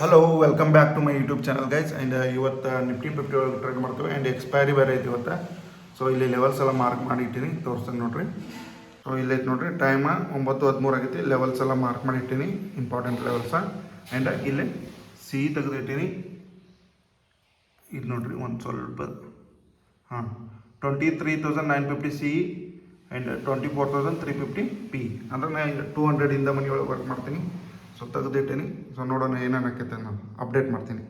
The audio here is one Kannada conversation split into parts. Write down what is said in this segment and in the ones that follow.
Hello welcome back to my YouTube channel guys and ಇವತ್ತು ನಿಫ್ಟಿ ಫಿಫ್ಟಿ ಒಳಗೆ ಟ್ರೇಡ್ ಮಾಡ್ತೀವಿ ಆ್ಯಂಡ್ ಎಕ್ಸ್ಪೈರಿ ಬೇರೆ ಐತಿ ಇವತ್ತು. ಸೊ ಇಲ್ಲಿ ಲೆವೆಲ್ಸ್ ಎಲ್ಲ ಮಾರ್ಕ್ ಮಾಡಿ ಇಟ್ಟೀನಿ, ತೋರಿಸ್ತೀನಿ ನೋಡ್ರಿ. ಸೊ ಇಲ್ಲೈತೆ ನೋಡ್ರಿ, ಟೈಮ್ 9:13 ಆಗೈತಿ. ಲೆವೆಲ್ಸ್ ಎಲ್ಲ ಮಾರ್ಕ್ ಮಾಡಿ ಇಟ್ಟೀನಿ, ಇಂಪಾರ್ಟೆಂಟ್ ಲೆವೆಲ್ಸ. ಆ್ಯಂಡ್ ಇಲ್ಲಿ ಸಿ ತೆಗೆದಿಟ್ಟೀನಿ. ಇದು ನೋಡ್ರಿ ಒಂದು ಸ್ವಲ್ಪ 23,950 ಸಿ ಆ್ಯಂಡ್ 24,350 ಪಿ. ಅಂದ್ರೆ ನಾನು 200 ಮನಿ ಒಳಗೆ ವರ್ಕ್ ಮಾಡ್ತೀನಿ. ಸೊ ತೆಗೆದಿಟ್ಟೀನಿ. ಸೊ ನೋಡೋಣ ಏನೇನು ಆಕೈತೆ ನಾನು ಅಪ್ಡೇಟ್ ಮಾಡ್ತೀನಿ.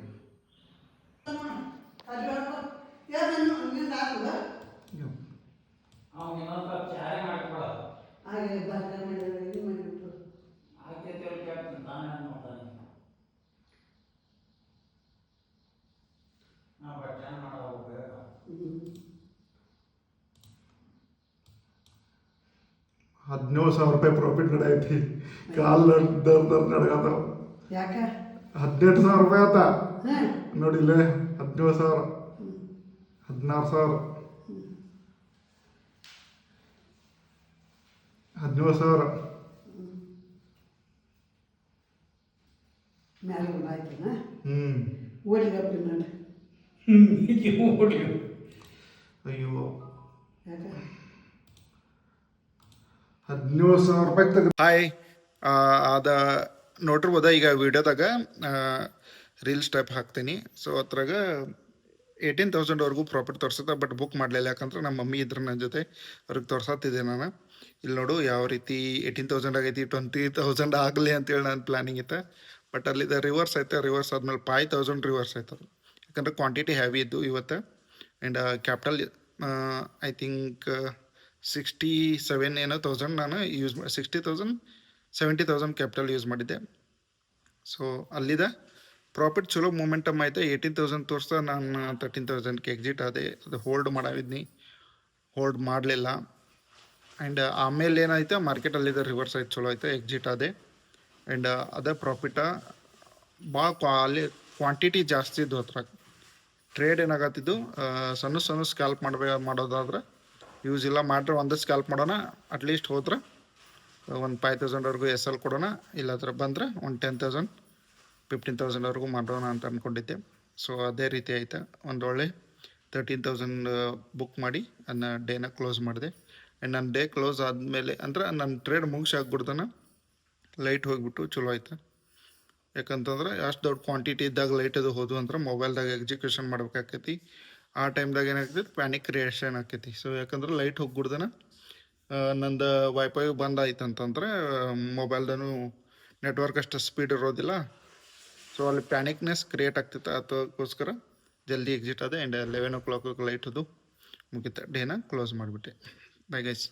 $17,000 ಪ್ರಾಫಿಟ್ ನಡೆಯೈತಿ. ಕಾಲ್ ನಡ್ಗತಾವ. 18,000 ಆತ ನೋಡಿಲ್ಲೇ. 17,000, 16,000, 17,000. ಅಯ್ಯೋ, $17,000 ತೆಗೆದು. ಹಾಯ್, ಅದ ನೋಡಿರ್ಬೋದ ಈಗ ವಿಡಿಯೋದಾಗ ರೀಲ್ಸ್ ಟೈಪ್ ಹಾಕ್ತೀನಿ. ಸೊ ಅದ್ರಾಗ 18,000ವರೆಗೂ ಪ್ರಾಫಿಟ್ ತೋರಿಸುತ್ತೆ. ಬಟ್ ಬುಕ್ ಮಾಡಲಿಲ್ಲ, ಯಾಕಂದ್ರೆ ನಮ್ಮ ಮಮ್ಮಿ ಇದ್ರ ನನ್ನ ಜೊತೆ ಅವ್ರಿಗೆ ತೋರ್ಸತ್ತಿದ್ದೆ ನಾನು. ಇಲ್ಲಿ ನೋಡು ಯಾವ ರೀತಿ 18,000 ಆಗೈತಿ, 20,000 ಆಗಲಿ ಅಂತೇಳಿ ನಾನು ಪ್ಲಾನಿಂಗ್ ಇತ್ತು. ಬಟ್ ಅಲ್ಲಿದೆ ರಿವರ್ಸ್ ಐತೆ. ರಿವರ್ಸ್ ಆದ್ಮೇಲೆ 5,000 ರಿವರ್ಸ್ ಆಯ್ತು. ಯಾಕಂದ್ರೆ ಕ್ವಾಂಟಿಟಿ ಹ್ಯಾವಿ ಇದ್ದು ಇವತ್ತು. ಆ್ಯಂಡ್ ಕ್ಯಾಪಿಟಲ್ ಐ ಥಿಂಕ್ 67 ಏನೋ ತೌಸಂಡ್ ನಾನು ಯೂಸ್ 70,000 ಕ್ಯಾಪಿಟಲ್ ಯೂಸ್ ಮಾಡಿದ್ದೆ. ಸೊ ಅಲ್ಲಿದೆ ಪ್ರಾಫಿಟ್ ಚಲೋ ಮೂಮೆಂಟಮ್ ಆಯ್ತು. 18,000 ತೋರಿಸ್ತಾ ನಾನು 13,000ಗೆ ಎಕ್ಸಿಟ್ ಆದೆ. ಅದು ಹೋಲ್ಡ್ ಮಾಡಿದ್ನಿ, ಹೋಲ್ಡ್ ಮಾಡಲಿಲ್ಲ. ಆ್ಯಂಡ್ ಆಮೇಲೆ ಏನಾಯ್ತು, ಮಾರ್ಕೆಟಲ್ಲಿದೆ ರಿವರ್ಸ್ ಆಯ್ತು, ಚಲೋ ಆಯ್ತು, ಎಕ್ಸಿಟ್ ಆದೆ. ಆ್ಯಂಡ್ ಅದೇ ಪ್ರಾಫಿಟ ಭಾಳ ಅಲ್ಲಿ ಕ್ವಾಂಟಿಟಿ ಜಾಸ್ತಿ ಇದ್ದು. ಹತ್ರ ಟ್ರೇಡ್ ಏನಾಗತ್ತಿದ್ದು, ಸಣ್ಣ ಸ್ಕ್ಯಾಲ್ಪ್ ಮಾಡೋದಾದ್ರೆ ಯೂಸ್ ಇಲ್ಲ. ಮಾಡ್ರೆ ಒಂದೇ ಸ್ಕ್ಯಾಲ್ಪ್ ಮಾಡೋಣ, ಅಟ್ಲೀಸ್ಟ್ ಹೋದ್ರೆ ಒಂದು 5,000ವರೆಗೂ ಎಸ್ ಎಲ್ ಕೊಡೋಣ. ಇಲ್ಲದ್ರ ಬಂದರೆ ಒಂದು 10,000, 15,000ವರೆಗೂ ಮಾಡೋಣ ಅಂತ ಅಂದ್ಕೊಂಡಿದ್ದೆ. ಸೊ ಅದೇ ರೀತಿ ಆಯ್ತು. ಒಂದೊಳ್ಳೆ 13,000 ಬುಕ್ ಮಾಡಿ ಅದನ್ನ ಡೇನ ಕ್ಲೋಸ್ ಮಾಡಿದೆ. ಆ್ಯಂಡ್ ನನ್ನ ಡೇ ಕ್ಲೋಸ್ ಆದಮೇಲೆ ಅಂದ್ರೆ ನನ್ನ ಟ್ರೇಡ್ ಮುಗಿಸಿ ಆಗ್ಬಿಡ್ತಾನೆ, ಲೈಟ್ ಹೋಗಿಬಿಟ್ಟು ಚಲೋ ಆಯ್ತು. ಯಾಕಂತಂದ್ರೆ ಅಷ್ಟು ದೊಡ್ಡ ಕ್ವಾಂಟಿಟಿ ಇದ್ದಾಗ ಲೈಟ್ ಅದು ಹೋದ್ವು ಅಂದ್ರೆ ಮೊಬೈಲ್ದಾಗ ಎಕ್ಸಿಕ್ಯೂಷನ್ ಮಾಡ್ಬೇಕಾಕೈತಿ. ಆ ಟೈಮ್ದಾಗ ಏನಾಗ್ತೈತಿ, ಪ್ಯಾನಿಕ್ ಕ್ರಿಯೇಷನ್ ಆಕೈತಿ. ಸೊ ಯಾಕಂದ್ರೆ ಲೈಟ್ ಹೋಗ್ಬಿಡ್ದನ ನಂದು ವೈಫೈ ಬಂದ್ ಆಯ್ತು ಅಂತಂದ್ರೆ ಮೊಬೈಲ್ದೂ ನೆಟ್ವರ್ಕ್ ಅಷ್ಟು ಸ್ಪೀಡ್ ಇರೋದಿಲ್ಲ. ಸೊ ಅಲ್ಲಿ ಪ್ಯಾನಿಕ್ನೆಸ್ ಕ್ರಿಯೇಟ್ ಆಗ್ತಿತ್ತು. ಅದಕ್ಕೋಸ್ಕರ ಜಲ್ದಿ ಎಕ್ಸಿಟ್ ಆದೆ. ಆ್ಯಂಡ್ 11 o'clock ಲೈಟ್ ಅದು ಮುಗಿತು. ಡೇನ ಕ್ಲೋಸ್ ಮಾಡಿಬಿಟ್ಟೆ. Bye guys.